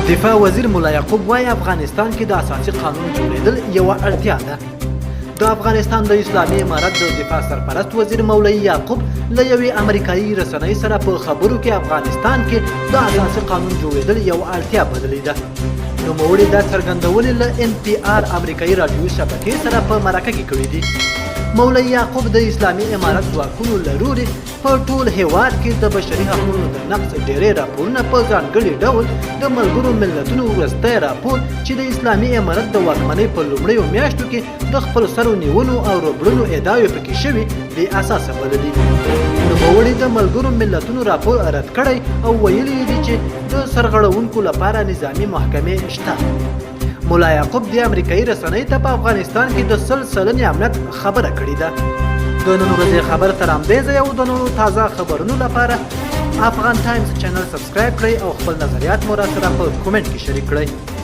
دفاع وزیر مولا یعقوب وایي افغانستان کې د اساسي قانون جوړېدل یوه اړتیا ده. د افغانستان د اسلامي امارت د دفاع سرپرست وزیر مولوي یعقوب له یوې امریکایي رسنۍ سره په خبرو کې افغانستان کې د اساسي قانون جوړېدل یوه اړتیا بللې ده. نوموړي دا څرګندونې له NPR امریکایي راډیو شبکې سره په مرکه کې کړې دي. مولوي یعقوب د اسلامي امارت ځواکونو له لوري په ټول هیواد کې د بشري حقونو د نقض ډېری راپورونه په ځانګړي ډول د ملګرو ملتونو وروستی راپور چې د اسلامي امارت د واکمنۍ په لومړیو میاشتو کې د خپلو سرو نیونو او روبړونو ادعاوې پکې شوي بې اساسه بللي. نوموړي د ملګرو ملتونو راپور رد کړی او ویلي دي چې د سرغړونکو لپاره نظامي محکمې شته. مولا یعقوب د امریکایي رسنۍ ته په افغانستان کې د 100% امنیت خبره کړې ده. د نن ورځې خبر تر همدې ځایه او د نورو تازه خبرونو لپاره افغان ټایمز چینل سبسکرایب کړئ او خپل نظریات مو راسره په کومنټ کې شریک کړئ.